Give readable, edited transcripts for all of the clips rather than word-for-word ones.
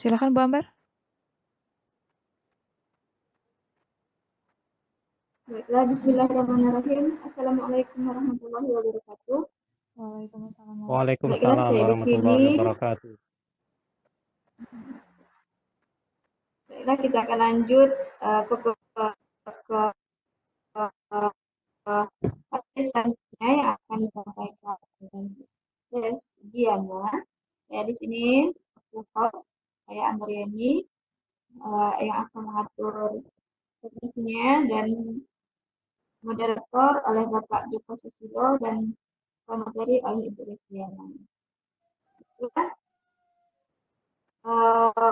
Silakan Bu Ambar. Baiklah, bismillahirrahmanirrahim. Assalamualaikum warahmatullahi wabarakatuh. Waalaikumsalam Baiklah, warahmatullahi Waalaikumsalam saya di sini. warahmatullahi wabarakatuh. Baiklah, kita akan lanjut ke materi selanjutnya yang akan disampaikan oleh Diana. Saya di sini sebagai host, saya Andriani, yang akan mengatur teknisnya dan moderator oleh Bapak Joko Susilo dan pemateri oleh Ibu Resiana.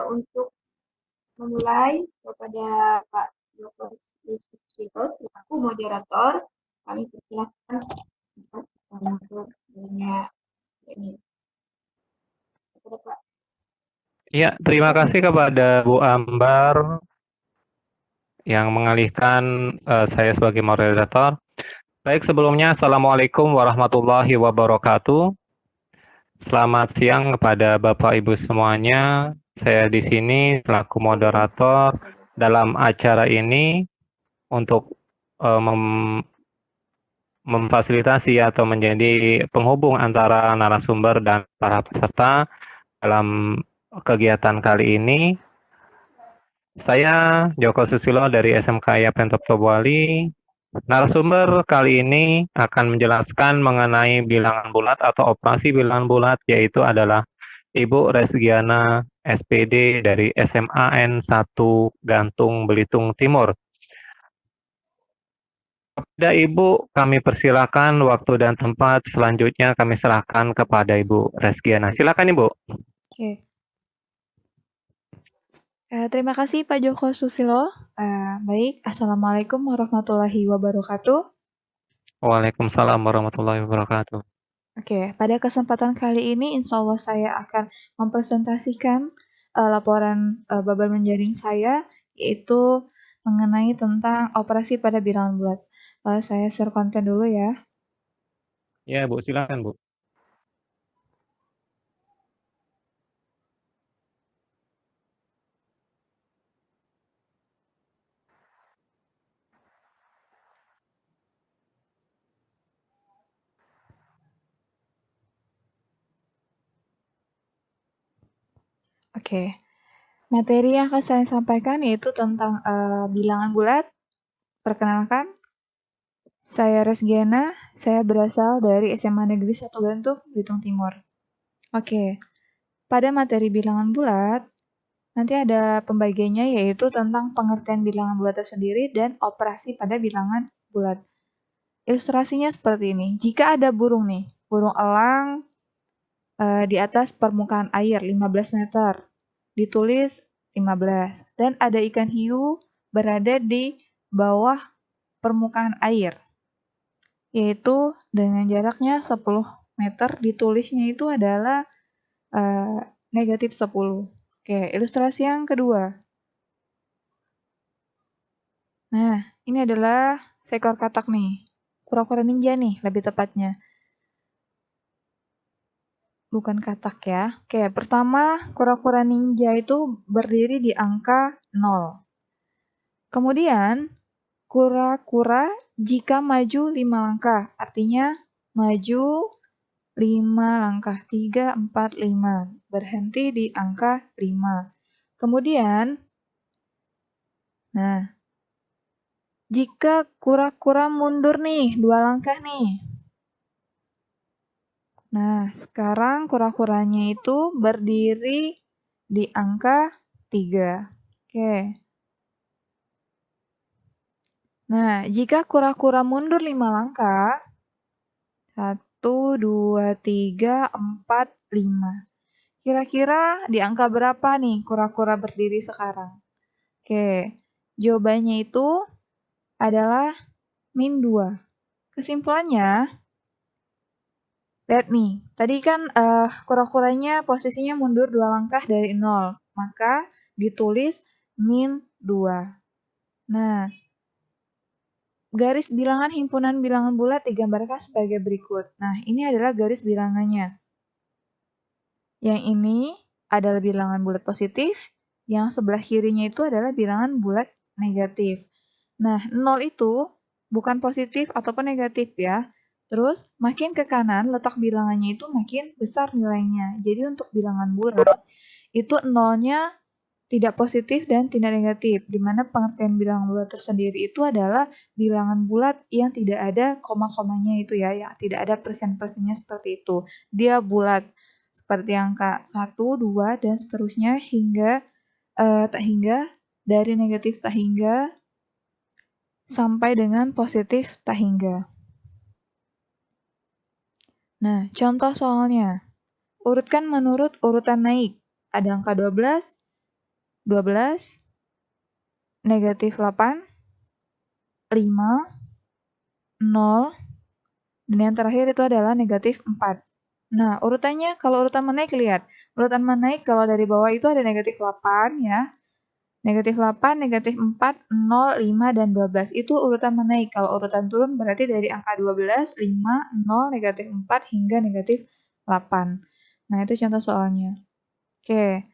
Untuk memulai kepada Pak Joko Susilo selaku moderator, kami persilahkan untuk banyak ini. Pak. Ya, terima kasih kepada Bu Ambar yang mengalihkan saya sebagai moderator. Baik, sebelumnya Assalamualaikum warahmatullahi wabarakatuh. Selamat siang kepada Bapak Ibu semuanya. Saya di sini selaku moderator dalam acara ini untuk memfasilitasi atau menjadi penghubung antara narasumber dan para peserta dalam kegiatan kali ini. Saya Joko Susilo dari SMK Yapen Toptobali. Narasumber kali ini akan menjelaskan mengenai bilangan bulat atau operasi bilangan bulat, yaitu adalah Ibu Resgiana SPD dari SMAN 1 Gantung Belitung Timur. Kepada Ibu, kami persilakan waktu dan tempat. Selanjutnya kami serahkan kepada Ibu Resgiana. Silakan Ibu. Oke. Terima kasih Pak Joko Susilo. Baik, Assalamualaikum warahmatullahi wabarakatuh. Waalaikumsalam warahmatullahi wabarakatuh. Oke, pada kesempatan kali ini insya Allah saya akan mempresentasikan laporan bubble menjaring saya, yaitu mengenai tentang operasi pada bilangan bulat. Saya share konten dulu ya. Ya Bu, silakan Bu. Oke, materi yang akan saya sampaikan yaitu tentang bilangan bulat. Perkenalkan, saya Resgiana, saya berasal dari SMA Negeri 1 Gantung, Belitung Timur. Oke, pada materi bilangan bulat, nanti ada pembagiannya yaitu tentang pengertian bilangan bulat tersendiri dan operasi pada bilangan bulat. Ilustrasinya seperti ini. Jika ada burung nih, burung elang di atas permukaan air 15 meter, ditulis 15. Dan ada ikan hiu berada di bawah permukaan air, yaitu dengan jaraknya 10 meter, ditulisnya itu adalah negatif 10. Oke, ilustrasi yang kedua. Nah, ini adalah seekor katak nih. Kura-kura ninja nih, lebih tepatnya. Bukan katak ya. Oke, pertama, kura-kura ninja itu berdiri di angka 0. Kemudian, kura-kura jika maju 5 langkah, artinya maju 5 langkah, 3, 4, 5. Berhenti di angka 5. Kemudian, nah, jika kura-kura mundur nih, 2 langkah nih. Nah, sekarang kura-kuranya itu berdiri di angka 3. Oke. Nah, jika kura-kura mundur 5 langkah, 1, 2, 3, 4, 5. Kira-kira di angka berapa nih kura-kura berdiri sekarang? Oke, jawabannya itu adalah -2. Kesimpulannya, lihat nih, tadi kan kura-kuranya posisinya mundur 2 langkah dari 0, maka ditulis -2. Nah, garis bilangan himpunan bilangan bulat digambarkan sebagai berikut. Nah, ini adalah garis bilangannya. Yang ini adalah bilangan bulat positif, yang sebelah kirinya itu adalah bilangan bulat negatif. Nah, 0 itu bukan positif ataupun negatif ya. Terus, makin ke kanan, letak bilangannya itu makin besar nilainya. Jadi, untuk bilangan bulat, itu 0-nya tidak positif dan tidak negatif, di mana pengertian bilangan bulat tersendiri itu adalah bilangan bulat yang tidak ada koma-komanya itu ya, yang tidak ada persen-persennya seperti itu. Dia bulat, seperti angka 1, 2, dan seterusnya hingga tak hingga, dari negatif tak hingga, sampai dengan positif tak hingga. Nah, contoh soalnya. Urutkan menurut urutan naik. Ada angka 12, 12, negatif 8, 5, 0, dan yang terakhir itu adalah negatif 4. Nah, urutannya kalau urutan menaik lihat. Urutan menaik kalau dari bawah itu ada negatif 8 ya. Negatif 8, negatif 4, 0, 5, dan 12. Itu urutan menaik. Kalau urutan turun berarti dari angka 12, 5, 0, negatif 4, hingga negatif 8. Nah, itu contoh soalnya. Oke.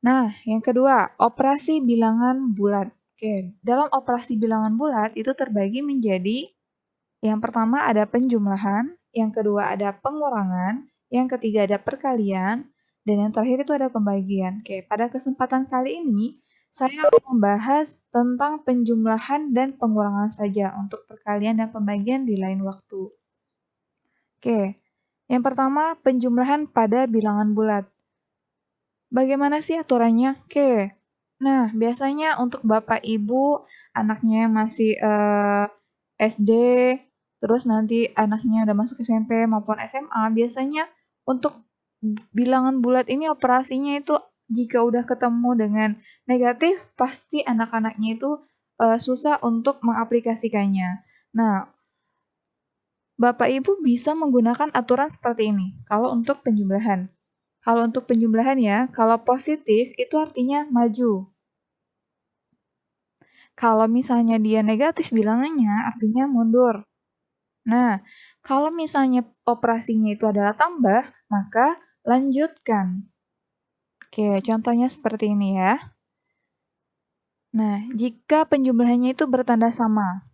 Nah, yang kedua, operasi bilangan bulat. Oke, dalam operasi bilangan bulat itu terbagi menjadi yang pertama ada penjumlahan, yang kedua ada pengurangan, yang ketiga ada perkalian, dan yang terakhir itu ada pembagian. Oke, pada kesempatan kali ini saya akan membahas tentang penjumlahan dan pengurangan saja untuk perkalian dan pembagian di lain waktu. Oke, yang pertama penjumlahan pada bilangan bulat. Bagaimana sih aturannya? Oke, nah biasanya untuk Bapak Ibu anaknya masih SD, terus nanti anaknya udah masuk SMP maupun SMA, biasanya untuk bilangan bulat ini operasinya itu jika udah ketemu dengan negatif, pasti anak-anaknya itu susah untuk mengaplikasikannya. Nah, Bapak Ibu bisa menggunakan aturan seperti ini kalau untuk penjumlahan. Kalau untuk penjumlahan ya, kalau positif itu artinya maju. Kalau misalnya dia negatif bilangannya artinya mundur. Nah, kalau misalnya operasinya itu adalah tambah, maka lanjutkan. Oke, contohnya seperti ini ya. Nah, jika penjumlahannya itu bertanda sama.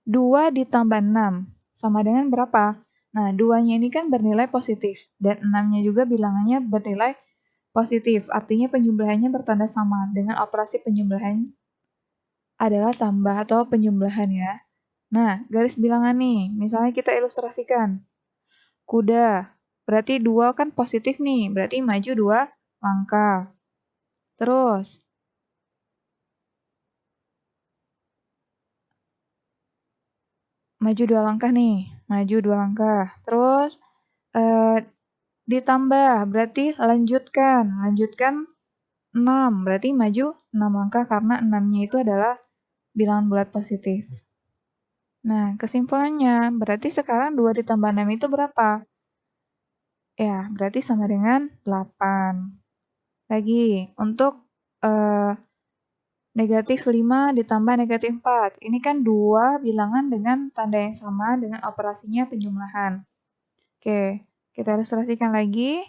2 ditambah 6 sama dengan berapa? Nah, 2-nya ini kan bernilai positif, dan 6-nya juga bilangannya bernilai positif. Artinya penjumlahannya bertanda sama dengan operasi penjumlahan adalah tambah atau penjumlahan ya. Nah, garis bilangan nih, misalnya kita ilustrasikan. Kuda, berarti 2 kan positif nih, berarti maju 2 langkah. Terus, maju 2 langkah nih, maju 2 langkah. Terus, ditambah, berarti lanjutkan 6, berarti maju 6 langkah karena 6-nya itu adalah bilangan bulat positif. Nah, kesimpulannya, berarti sekarang 2 ditambah 6 itu berapa? Ya, berarti sama dengan 8. Lagi, untuk negatif 5 ditambah negatif 4. Ini kan 2 bilangan dengan tanda yang sama dengan operasinya penjumlahan. Oke, kita ilustrasikan lagi.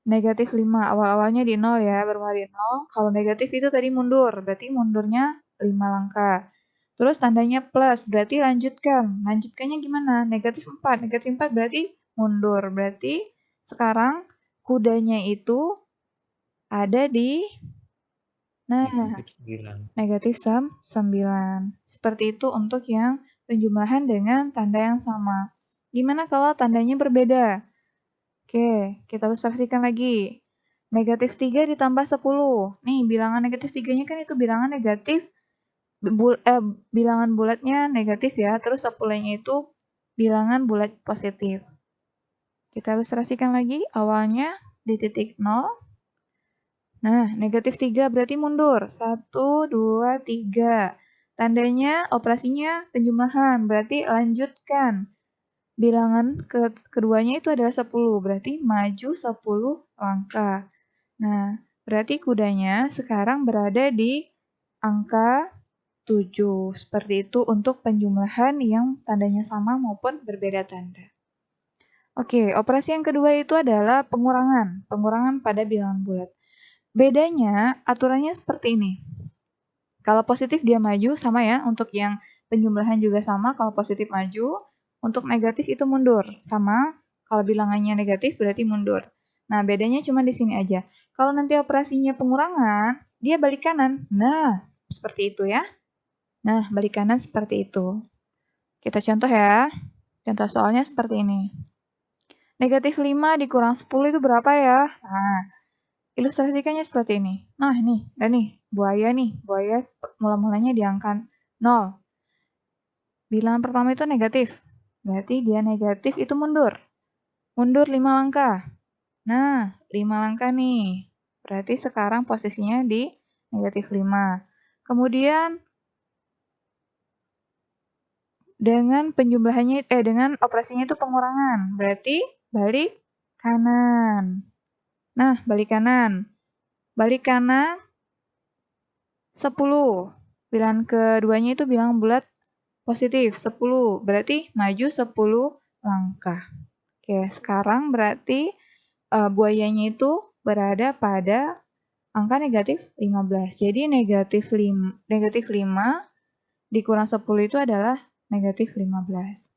Negatif 5, awal-awalnya di 0 ya, bermula di 0. Kalau negatif itu tadi mundur, berarti mundurnya 5 langkah. Terus tandanya plus, berarti lanjutkan. Lanjutkannya gimana? Negatif 4. Negatif 4 berarti mundur. Berarti sekarang kudanya itu ada di negatif 9. Seperti itu untuk yang penjumlahan dengan tanda yang sama. Gimana kalau tandanya berbeda? Oke, kita ilustrasikan lagi. Negatif 3 ditambah 10. Nih, bilangan negatif 3-nya kan itu bilangan negatif. Bilangan bulatnya negatif ya, terus 10-nya itu bilangan bulat positif. Kita ilustrasikan lagi, awalnya di titik 0. Nah, negatif 3 berarti mundur. 1, 2, 3. Tandanya, operasinya penjumlahan, berarti lanjutkan. Bilangan keduanya itu adalah 10, berarti maju 10 langkah. Nah, berarti kudanya sekarang berada di angka 7. Seperti itu untuk penjumlahan yang tandanya sama maupun berbeda tanda. Oke, operasi yang kedua itu adalah pengurangan. Pengurangan pada bilangan bulat. Bedanya, aturannya seperti ini. Kalau positif dia maju, sama ya. Untuk yang penjumlahan juga sama, kalau positif maju. Untuk negatif itu mundur. Sama, kalau bilangannya negatif berarti mundur. Nah, bedanya cuma di sini aja. Kalau nanti operasinya pengurangan, dia balik kanan. Nah, seperti itu ya. Nah, balik kanan seperti itu. Kita contoh ya. Contoh soalnya seperti ini. Negatif 5 dikurang 10 itu berapa ya? Nah, ilustrasikannya seperti ini. Nah, nih, dan nih, buaya mula-mulanya di angka 0. Bilangan pertama itu negatif. Berarti dia negatif itu mundur. Mundur 5 langkah. Nah, 5 langkah nih. Berarti sekarang posisinya di negatif 5. Kemudian dengan dengan operasinya itu pengurangan. Berarti balik kanan. Nah, balik kanan. Balik kanan 10. Bilangan keduanya itu bilangan bulat positif 10. Berarti maju 10 langkah. Oke, sekarang berarti buayanya itu berada pada angka negatif 15. Jadi negatif 5 dikurang 10 itu adalah negatif 15.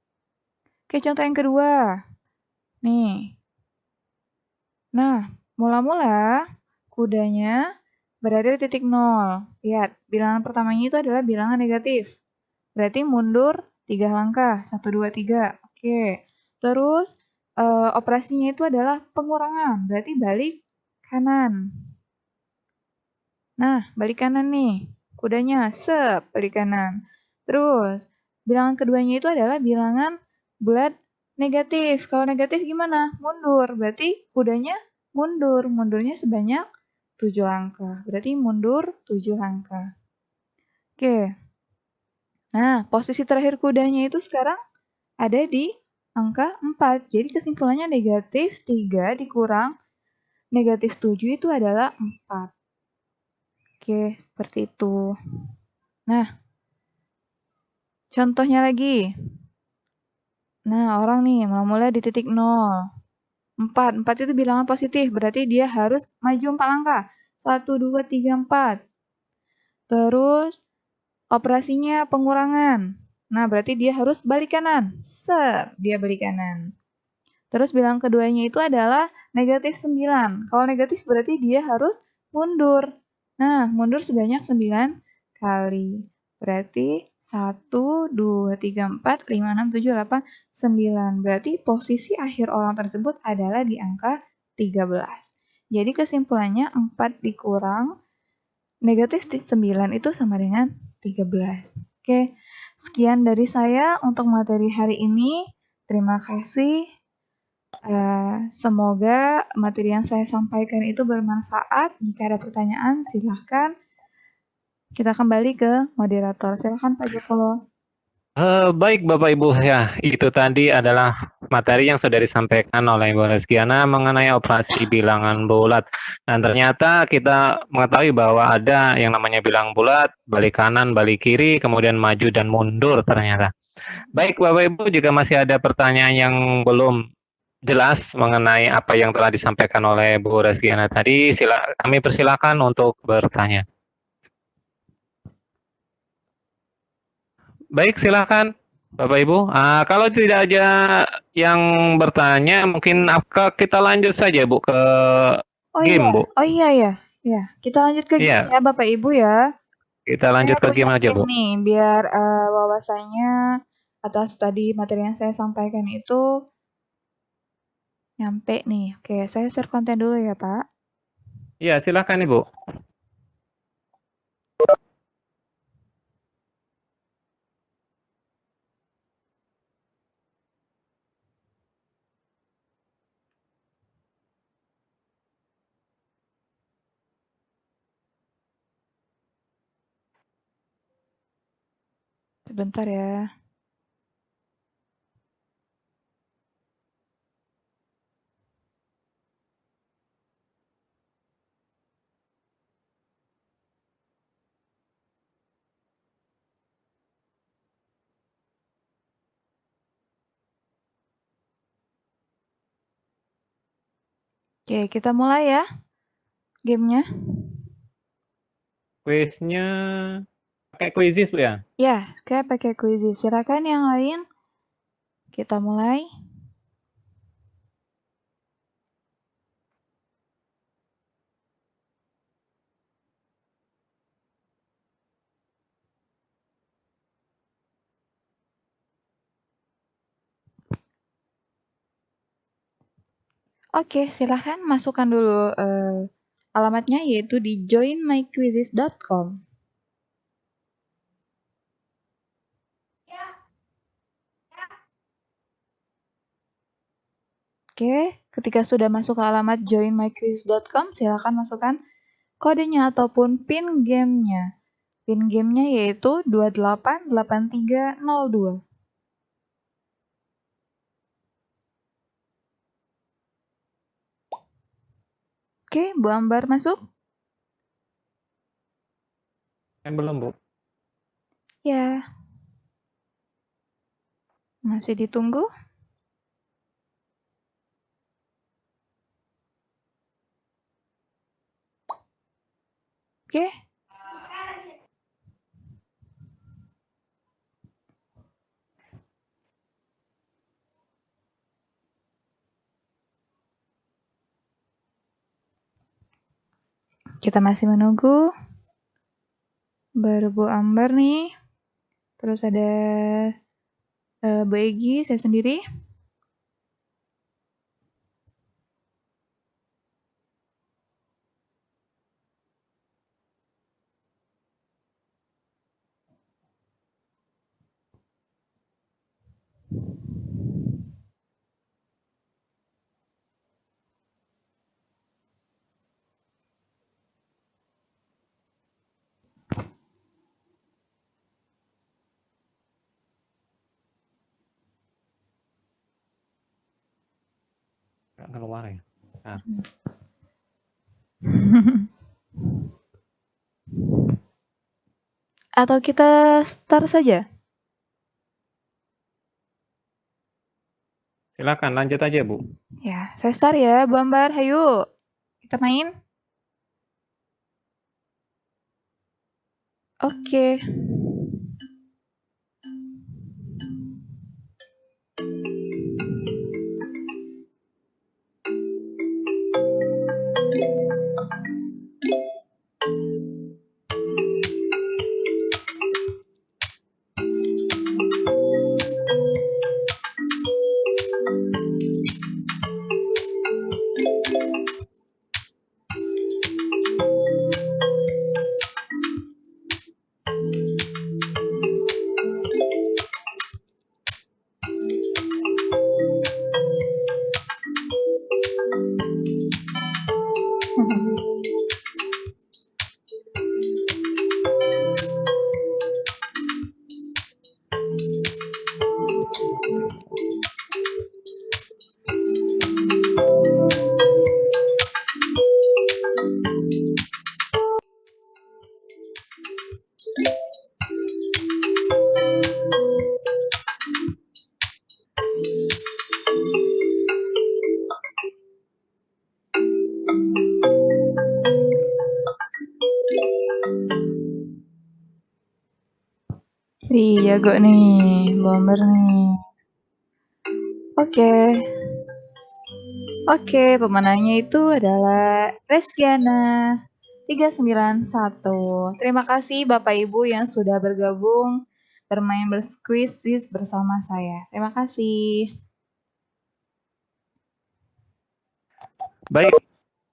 Oke, contoh yang kedua. Nih. Nah, mula-mula kudanya berada di titik 0. Lihat, bilangan pertamanya itu adalah bilangan negatif. Berarti mundur 3 langkah. 1, 2, 3. Oke. Terus, operasinya itu adalah pengurangan. Berarti balik kanan. Nah, balik kanan nih. Kudanya, balik kanan. Terus, bilangan keduanya itu adalah bilangan bulat negatif. Kalau negatif gimana? Mundur. Berarti kudanya mundur. Mundurnya sebanyak 7 langkah. Berarti mundur 7 langkah. Oke. Nah, posisi terakhir kudanya itu sekarang ada di angka 4. Jadi kesimpulannya negatif 3 dikurang negatif 7 itu adalah 4. Oke, seperti itu. Nah, contohnya lagi. Nah, orang nih mau mulai di titik 0. 4 itu bilangan positif, berarti dia harus maju 4 langkah. 1, 2, 3, 4. Terus, operasinya pengurangan. Nah, berarti dia harus balik kanan. Dia balik kanan. Terus bilangan keduanya itu adalah negatif 9. Kalau negatif berarti dia harus mundur. Nah, mundur sebanyak 9 kali. Berarti 1, 2, 3, 4, 5, 6, 7, 8, 9. Berarti posisi akhir orang tersebut adalah di angka 13. Jadi kesimpulannya 4 dikurang negatif 9 itu sama dengan 13. Oke, sekian dari saya untuk materi hari ini. Terima kasih. Semoga materi yang saya sampaikan itu bermanfaat. Jika ada pertanyaan, silahkan. Kita kembali ke moderator. Silahkan Pak Joko. Baik Bapak Ibu, ya itu tadi adalah materi yang sudah disampaikan oleh Ibu Reskiana mengenai operasi bilangan bulat. Dan ternyata kita mengetahui bahwa ada yang namanya bilangan bulat, balik kanan, balik kiri, kemudian maju dan mundur ternyata. Baik Bapak Ibu, jika masih ada pertanyaan yang belum jelas mengenai apa yang telah disampaikan oleh Bu Reskiana tadi, kami persilakan untuk bertanya. Baik, silakan Bapak Ibu. Kalau tidak ada yang bertanya, mungkin kita lanjut saja Bu ke game, Bu. Oh iya ya. Ya, kita lanjut ke game Iya, ya Bapak Ibu ya. kita Saya lanjut ke punya game aja, game Bu. nih biar wawasannya atas tadi materi yang saya sampaikan itu nyampe nih. Oke, saya share konten dulu ya, Pak. Iya, silakan Ibu. Sebentar ya. Oke, kita mulai ya gamenya. Kuisnya pakai Quizizz, Bu ya? Ya, kayak pakai Quizizz. Silakan yang lain. Kita mulai. Oke, silahkan masukkan dulu alamatnya, yaitu di joinmyquizzes.com. Oke, ketika sudah masuk ke alamat joinmyquizzes.com, silahkan masukkan kodenya ataupun pin gamenya. Pin gamenya yaitu 288302. Oke, Bu Ambar masuk? Kan belum, Bu. Ya. Masih ditunggu? Oke. Kita masih menunggu. Baru Bu Ambar nih. Terus ada Bu Egi, saya sendiri. Nggak keluar ya? Nah. Atau kita start saja? Silakan lanjut aja, Bu. Ya, saya start ya, Bu Ambar. Ayo, kita main. Oke. Ih, jago nih, Bu Ambar nih. Oke, pemenangnya itu adalah Reskiana 391. Terima kasih Bapak Ibu yang sudah bergabung bermain berkuisis bersama saya. Terima kasih. Baik,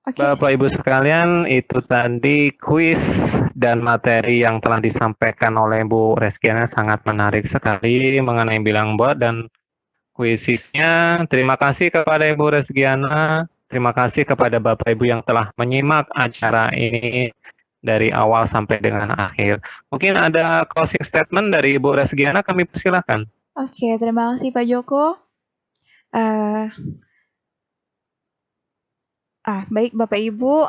Oke. Bapak Ibu sekalian, itu tadi kuis dan materi yang telah disampaikan oleh Bu Reskiana sangat menarik sekali mengenai bilang buat dan kuisisnya. Terima kasih kepada Ibu Reskiana, terima kasih kepada Bapak Ibu yang telah menyimak acara ini dari awal sampai dengan akhir. Mungkin ada closing statement dari Ibu Reskiana, kami persilakan. Oke, terima kasih Pak Joko. Baik Bapak Ibu,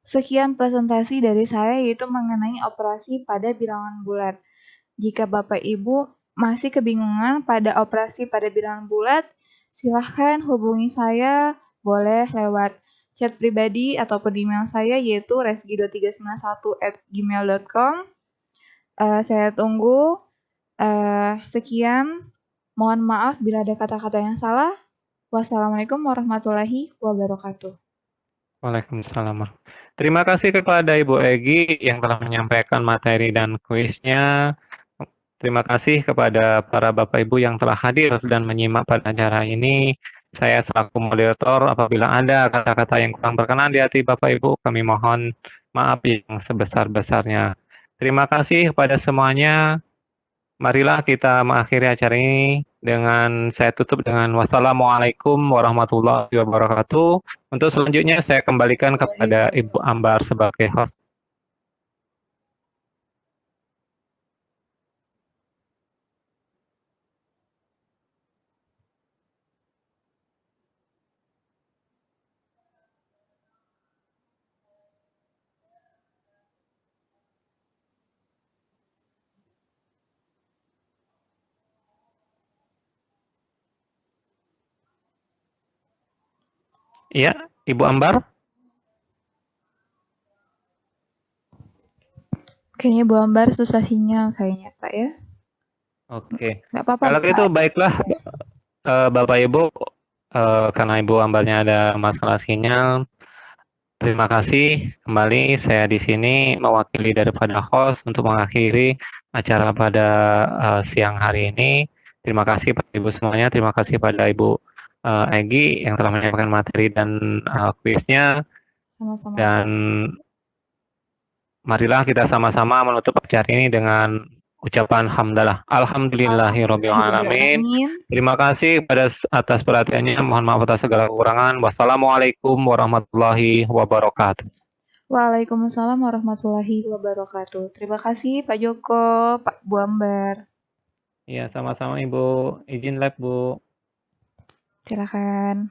sekian presentasi dari saya yaitu mengenai operasi pada bilangan bulat. Jika Bapak Ibu masih kebingungan pada operasi pada bilangan bulat, silahkan hubungi saya, boleh lewat chat pribadi ataupun email saya yaitu resgido391@gmail.com. Saya tunggu. Sekian. Mohon maaf bila ada kata-kata yang salah. Wassalamualaikum warahmatullahi wabarakatuh. Waalaikumsalam. Terima kasih kepada Ibu Egi yang telah menyampaikan materi dan kuisnya. Terima kasih kepada para Bapak Ibu yang telah hadir dan menyimak pada acara ini. Saya selaku moderator, apabila ada kata-kata yang kurang berkenan di hati Bapak Ibu, kami mohon maaf yang sebesar-besarnya. Terima kasih kepada semuanya. Marilah kita mengakhiri acara ini dengan saya tutup dengan wassalamualaikum warahmatullahi wabarakatuh. Untuk selanjutnya saya kembalikan kepada Ibu Ambar sebagai host. Iya, Ibu Ambar. Kayaknya Bu Ambar susah sinyal kayaknya Pak ya. Oke. Nggak apa-apa Kalau Pak. gitu baiklah Bapak Ibu, karena Ibu Ambarnya ada masalah sinyal. Terima kasih kembali saya di sini mewakili daripada host untuk mengakhiri acara pada siang hari ini. Terima kasih Pak Ibu semuanya, terima kasih pada Ibu Egi yang telah menyampaikan materi dan kuisnya. Sama-sama. Dan marilah kita sama-sama menutup acara ini dengan ucapan hamdalah. Alhamdulillahirabbil alamin. Terima kasih atas perhatiannya. Mohon maaf atas segala kekurangan. Wassalamualaikum warahmatullahi wabarakatuh. Waalaikumsalam warahmatullahi wabarakatuh. Terima kasih Pak Joko, Pak Bu Ambar. Iya, sama-sama Ibu. Izin live, Bu. Silakan.